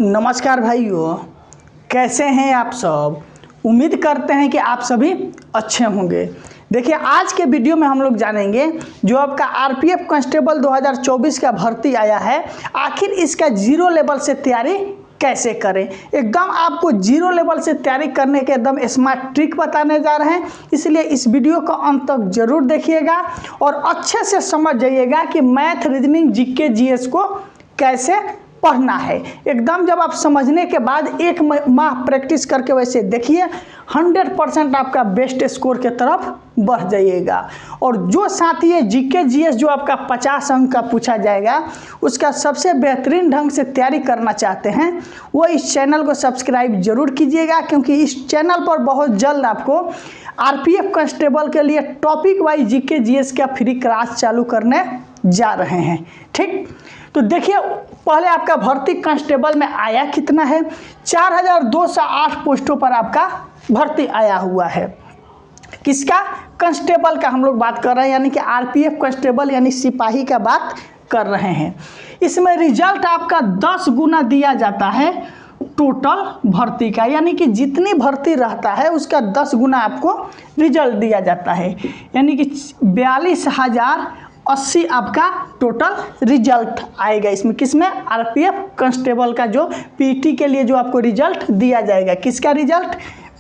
नमस्कार भाइयों, कैसे हैं आप सब। उम्मीद करते हैं कि आप सभी अच्छे होंगे। देखिए, आज के वीडियो में हम लोग जानेंगे जो आपका आरपीएफ कांस्टेबल 2024 का भर्ती आया है, आखिर इसका जीरो लेवल से तैयारी कैसे करें। एकदम आपको जीरो लेवल से तैयारी करने के एकदम स्मार्ट ट्रिक बताने जा रहे हैं, इसलिए इस वीडियो को अंत तक जरूर देखिएगा और अच्छे से समझ जाइएगा कि मैथ, रीजनिंग, जीके, जीएस को कैसे पढ़ना है। एकदम जब आप समझने के बाद एक माह प्रैक्टिस करके वैसे देखिए, 100% आपका बेस्ट स्कोर के तरफ बढ़ जाइएगा। और जो साथी है जीके जीएस जो आपका 50 अंक का पूछा जाएगा, उसका सबसे बेहतरीन ढंग से तैयारी करना चाहते हैं, वो इस चैनल को सब्सक्राइब जरूर कीजिएगा, क्योंकि इस चैनल पर बहुत जल्द आपको आरपीएफ कांस्टेबल के लिए टॉपिक वाइज जीके जीएस का फ्री क्लास चालू करने जा रहे हैं। ठीक, तो देखिए, पहले आपका भर्ती कांस्टेबल में आया कितना है। 4208 पोस्टों पर आपका भर्ती आया हुआ है। किसका? कांस्टेबल का हम लोग बात कर रहे हैं, यानी कि आरपीएफ कांस्टेबल यानी सिपाही का बात कर रहे हैं। इसमें रिजल्ट आपका 10 गुना दिया जाता है टोटल भर्ती का, यानी कि जितनी भर्ती रहता है उसका 10 गुना आपको रिजल्ट दिया जाता है, यानी कि 42,080 आपका टोटल रिजल्ट आएगा इसमें। किसमें? आरपीएफ कांस्टेबल का जो पीटी के लिए जो आपको रिजल्ट दिया जाएगा। किसका रिजल्ट?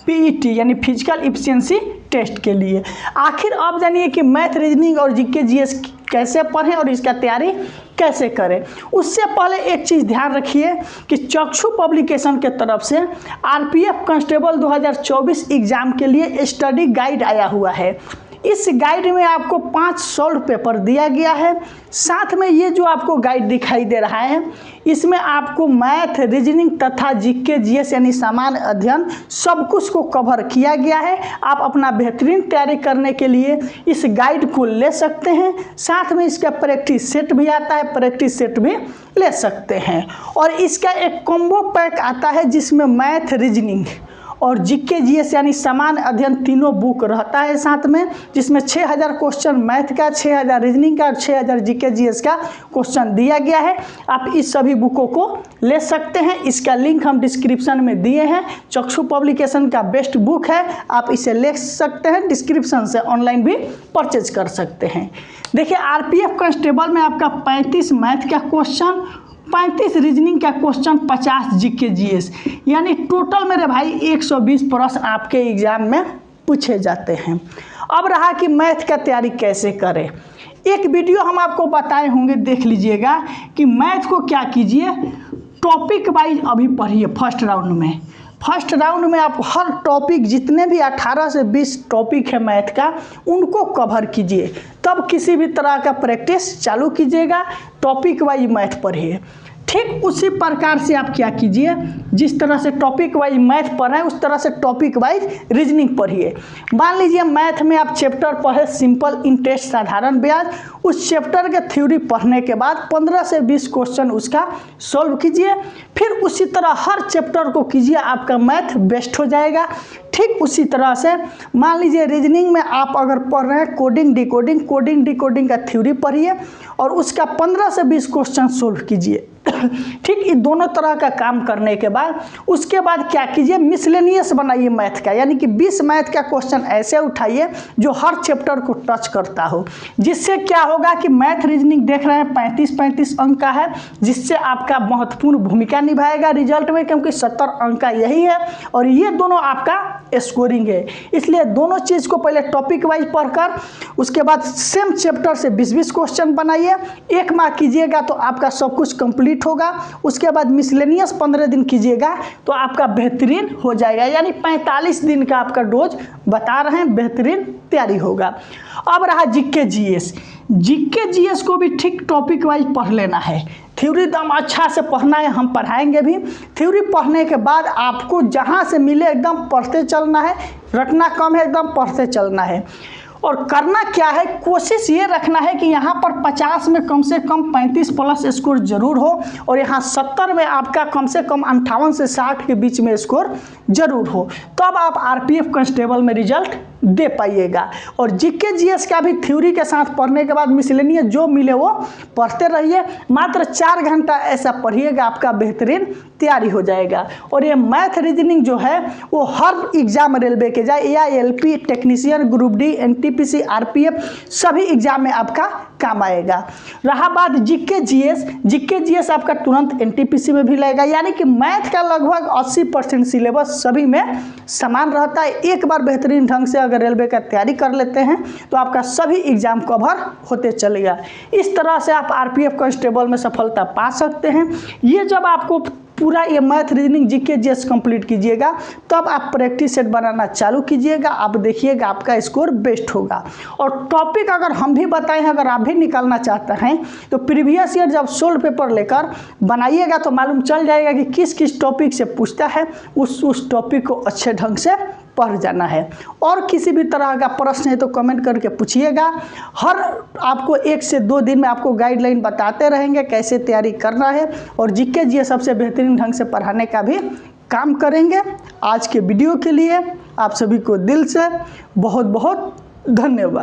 पीईटी यानी फिजिकल एफिशिएंसी टेस्ट के लिए। आखिर आप जानिए कि मैथ, रीजनिंग और जीके जीएस कैसे पढ़ें और इसका तैयारी कैसे करें। उससे पहले एक चीज़ ध्यान रखिए कि चक्षु पब्लिकेशन के तरफ से आरपीएफ कांस्टेबल 2024 एग्जाम के लिए स्टडी गाइड आया हुआ है। इस गाइड में आपको 5 सॉल्व पेपर दिया गया है। साथ में ये जो आपको गाइड दिखाई दे रहा है, इसमें आपको मैथ, रीजनिंग तथा जीके जीएस यानी सामान्य अध्ययन सब कुछ को कवर किया गया है। आप अपना बेहतरीन तैयारी करने के लिए इस गाइड को ले सकते हैं। साथ में इसका प्रैक्टिस सेट भी आता है, प्रैक्टिस सेट भी ले सकते हैं। और इसका एक कॉम्बो पैक आता है जिसमें मैथ, रीजनिंग और जीके जीएस यानी सामान्य अध्ययन तीनों बुक रहता है साथ में, जिसमें 6000 क्वेश्चन मैथ का, 6000 रीजनिंग का और 6000 जीके जीएस का क्वेश्चन दिया गया है। आप इस सभी बुकों को ले सकते हैं। इसका लिंक हम डिस्क्रिप्शन में दिए हैं। चक्षु पब्लिकेशन का बेस्ट बुक है, आप इसे ले सकते हैं। डिस्क्रिप्शन से ऑनलाइन भी परचेज कर सकते हैं। देखिए, आरपीएफ कांस्टेबल में आपका 35 मैथ का क्वेश्चन, 35 रीजनिंग का क्वेश्चन, 50 जीके जीएस, यानी टोटल मेरे भाई 120 प्रश्न आपके एग्जाम में पूछे जाते हैं। अब रहा कि मैथ का तैयारी कैसे करें। एक वीडियो हम आपको बताए होंगे, देख लीजिएगा कि मैथ को क्या कीजिए, टॉपिक वाइज अभी पढ़िए। फर्स्ट राउंड में आप हर टॉपिक, जितने भी 18 से 20 टॉपिक है मैथ का, उनको कवर कीजिए। तब किसी भी तरह का प्रैक्टिस चालू कीजिएगा। टॉपिक वाइज मैथ पढ़िए। ठीक उसी प्रकार से आप क्या कीजिए, जिस तरह से टॉपिक वाइज मैथ पढ़ रहे हैं उस तरह से टॉपिक वाइज रीजनिंग पढ़िए। मान लीजिए मैथ में आप चैप्टर पढ़े सिंपल इंटरेस्ट साधारण ब्याज, उस चैप्टर के थ्योरी पढ़ने के बाद 15 से 20 क्वेश्चन उसका सॉल्व कीजिए। फिर उसी तरह हर चैप्टर को कीजिए, आपका मैथ बेस्ट हो जाएगा। ठीक उसी तरह से मान लीजिए रीजनिंग में आप अगर पढ़ रहे हैं कोडिंग डिकोडिंग का थ्योरी पढ़िए और उसका 15 से 20 क्वेश्चन सोल्व कीजिए। ठीक, ये दोनों तरह का काम करने के बाद उसके बाद क्या कीजिए, मिसलेनियस बनाइए मैथ का, यानी कि 20 मैथ का क्वेश्चन ऐसे उठाइए जो हर चैप्टर को टच करता हो। जिससे क्या होगा कि मैथ, रीजनिंग देख रहे हैं 35 अंक का है, जिससे आपका महत्वपूर्ण भूमिका निभाएगा रिजल्ट में, क्योंकि 70 अंक का यही है और ये दोनों आपका स्कोरिंग है। इसलिए दोनों चीज़ को पहले टॉपिक वाइज पढ़कर उसके बाद सेम चैप्टर से 20-20 क्वेश्चन बनाइए। एक माह कीजिएगा तो आपका सब कुछ कंप्लीट होगा। उसके बाद मिसलेनियस 15 दिन कीजिएगा तो आपका बेहतरीन हो जाएगा, यानी 45 दिन का आपका डोज बता रहे हैं, बेहतरीन तैयारी होगा। अब रहा जीके जीएस को भी ठीक टॉपिक वाइज पढ़ लेना है। थ्योरी एकदम अच्छा से पढ़ना है, हम पढ़ाएंगे भी। थ्योरी पढ़ने के बाद आपको जहाँ से मिले एकदम पढ़ते चलना है, रटना कम है, एकदम पढ़ते चलना है। और करना क्या है, कोशिश ये रखना है कि यहाँ पर 50 में कम से कम 35 प्लस स्कोर जरूर हो और यहाँ 70 में आपका कम से कम 58 से 60 के बीच में स्कोर जरूर हो, तब आप आरपीएफ कांस्टेबल में रिजल्ट दे पाइएगा। और जीके जीएस का भी थ्योरी के साथ पढ़ने के बाद मिसलेनियस जो मिले वो पढ़ते रहिए। मात्र 4 घंटा ऐसा पढ़िएगा, आपका बेहतरीन तैयारी हो जाएगा। और ये मैथ रीजनिंग जो है वो हर एग्जाम रेलवे के जाए या LP technician, group D, NTPC, RPF सभी एग्जाम में आपका काम आएगा। रहा बात जीके जीएस आपका तुरंत एनटीपीसी में भी लगेगा, यानी कि मैथ का लगभग 80% सिलेबस सभी में समान रहता है। एक बार बेहतरीन ढंग से अगर रेलवे का तैयारी कर लेते हैं तो आपका सभी एग्जाम कवर होते चलेगा। इस तरह से आप आरपीएफ कांस्टेबल में सफलता पा सकते हैं। ये जब आपको पूरा ये math reasoning GK GS complete कीजिएगा तब आप प्रैक्टिस सेट बनाना चालू कीजिएगा, आप देखिएगा आपका स्कोर बेस्ट होगा। और टॉपिक अगर हम भी बताए हैं, अगर आप भी निकालना चाहते हैं तो प्रीवियस ईयर जब सोल्ड पेपर लेकर बनाइएगा तो मालूम चल जाएगा कि किस किस टॉपिक से पूछता है, उस टॉपिक को अच्छे ढंग से पढ़ जाना है। और किसी भी तरह का प्रश्न है तो कमेंट करके पूछिएगा। हर आपको 1 से 2 दिन में आपको गाइडलाइन बताते रहेंगे कैसे तैयारी करना है, और जीके जीएस सबसे बेहतरीन ढंग से पढ़ाने का भी काम करेंगे। आज के वीडियो के लिए आप सभी को दिल से बहुत बहुत धन्यवाद।